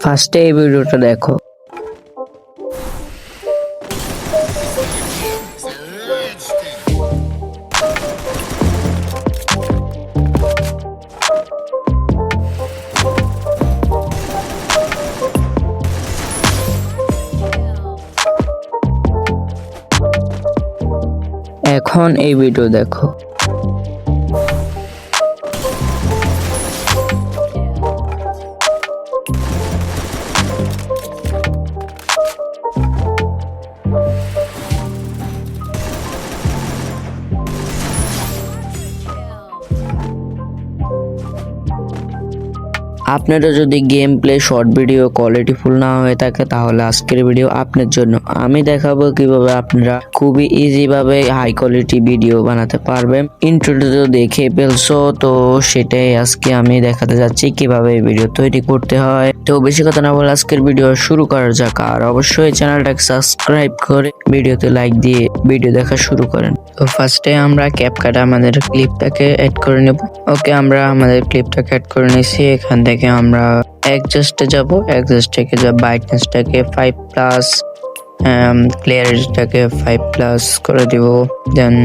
ফার্স্টে এই ভিডিওটা দেখো। এখন এই ভিডিও দেখো। আপনারা যদি game play short video quality full না হয়ে থাকে তাহলে আজকের ভিডিও আপনার জন্য। আমি দেখাবো কিভাবে আপনারা খুবই ইজি ভাবে হাই কোয়ালিটি ভিডিও বানাতে পারবেন। ইন্ট্রোটা তো দেখে ফেলছো, তো সেটাই আজকে আমি দেখাতে যাচ্ছি কিভাবে ভিডিও তৈরি করতে হয়। তো বেশি কথা না বলে আজকের ভিডিও শুরু করা যাক। আর অবশ্যই চ্যানেলটাকে সাবস্ক্রাইব করে ভিডিওতে লাইক দিয়ে ভিডিও দেখা শুরু করেন। তো ফার্স্টে আমরা ক্যাপকাট আমাদের ক্লিপটাকে অ্যাড করে নেব। ওকে, আমরা আমাদের ক্লিপটাকে অ্যাড করে নিয়েছি। এখান থেকে আমরা অ্যাডজাস্টে যাব। অ্যাডজাস্ট থেকে যাব ব্রাইটনেসটাকে 5+, ক্লিয়ারিটিটাকে 5+ করে দিব। দেন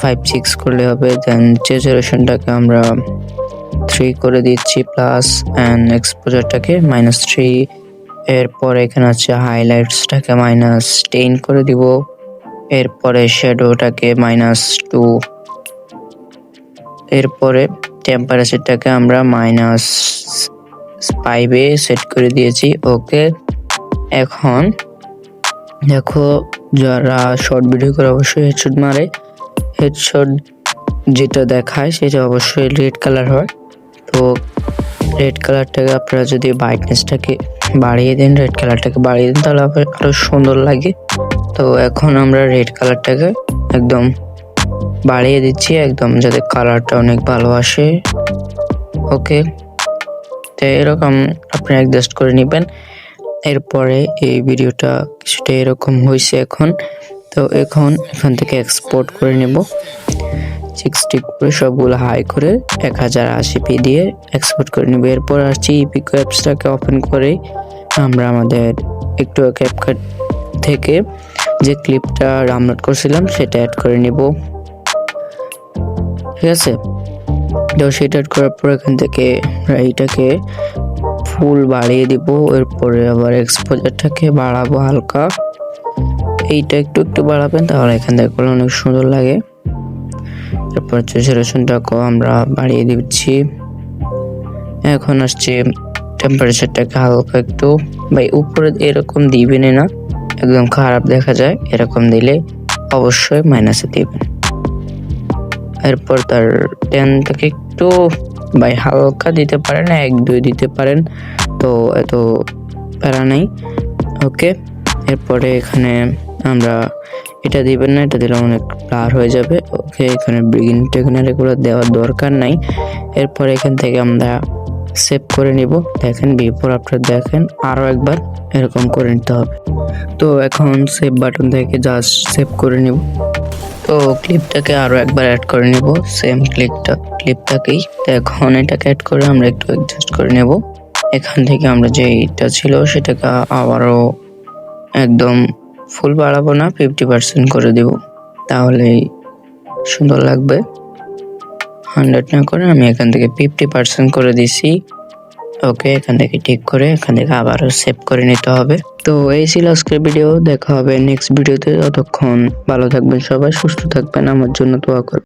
5.6 করলে হবে। দেন স্যাচুরেশনটাকে আমরা 3 করে দিচ্ছি প্লাস, এন্ড এক্সপোজারটাকে -3। এরপর এখানে আছে হাইলাইটসটাকে -10 করে দিব। এরপরে শ্যাডোটাকে -2। এরপরে টেম্পারেচারটাকে আমরা -5-এ সেট করে দিয়েছি। ওকে, এখন দেখো যারা শর্ট ভিডিও করে অবশ্যই হেডশট মারে। হেডশট যেটা দেখায় সেটা অবশ্যই রেড কালার হয়। তো রেড কালারটাকে আপনারা যদি ব্রাইটনেসটাকে বাড়িয়ে দেন, রেড কালারটাকে বাড়িয়ে দেন, তাহলে আরো সুন্দর লাগে। তো এখন আমরা রেড কালারটাকে একদম বাড়িয়ে দিচ্ছি, একদম যাতে কালারটা অনেক ভালো আসে। ওকে, তো এরকম আপনি অ্যাডজাস্ট করে নেবেন। এরপরে এই ভিডিওটা কিছুটা এরকম হয়েছে এখন। তো এখন এখান থেকে এক্সপোর্ট করে নেব। 60 করে সবগুলো হাই করে 1080p দিয়ে এক্সপোর্ট করে নেব। এরপর আসছি ইপিক অ্যাপসটাকে ওপেন করে আমরা আমাদের একটু ক্যাপকাট থেকে যে ক্লিপটা ডাউনলোড করছিলাম সেটা অ্যাড করে নেব। ঠিক আছে, তো সেটা অ্যাড করার পর এখান থেকে এইটাকে ফুল বাড়িয়ে দিব। এরপরে আবার এক্সপোজারটাকে বাড়াবো হালকা। এইটা একটু একটু বাড়াবেন, তাহলে এখান থেকে করলে অনেক সুন্দর লাগে। এরপর স্যাচুরেশনটাকেও আমরা বাড়িয়ে দিচ্ছি। এখন আসছে টেম্পারেচারটাকে হালকা একটু উপরে এরকম দিবেন না, একদম খারাপ দেখা যায়। এরকম দিলে অবশ্যই মাইনাসে দিবেন। এরপর তার 10 থেকে একটু হালকা দিতে পারেন, 1-2 দিতে পারেন, তো এত প্যারা নেই। ওকে, এরপরে এখানে আমরা এটা দিবেন না, এটা দিলে অনেক ব্লার হয়ে যাবে। ওকে, এখানে বিগিন টেকনার এগুলো দেওয়ার দরকার নাই। এরপর এখান থেকে আমরা সেভ করে নিব। দেখেন বিফোর আফটার দেখেন, আরো একবার এরকম করে নিতে হবে। তো এখন সেভ বাটন থেকে জাস্ট সেভ করে নিব। তো ক্লিপটাকে আরো একবার অ্যাড করে নেব, সেম ক্লিপটাকেই। তো এখন এটাকে অ্যাড করে আমরা একটু অ্যাডজাস্ট করে নেব। এখান থেকে আমরা যেটা ছিল সেটাকে আবারও একদম ফুল বাড়াবো না, 50% করে দেব, তাহলেই সুন্দর লাগবে। 100 না করে আমি এখান থেকে 50% করে দিছি। ওকে, এখান থেকে ঠিক করে এখান থেকে আবারও সেভ করে নিতে হবে। তো এই ছিল আজকের ভিডিও, দেখা হবে নেক্সট ভিডিওতে। ততক্ষণ ভালো থাকবেন সবাই, সুস্থ থাকবেন, আমার জন্য দোয়া করবেন।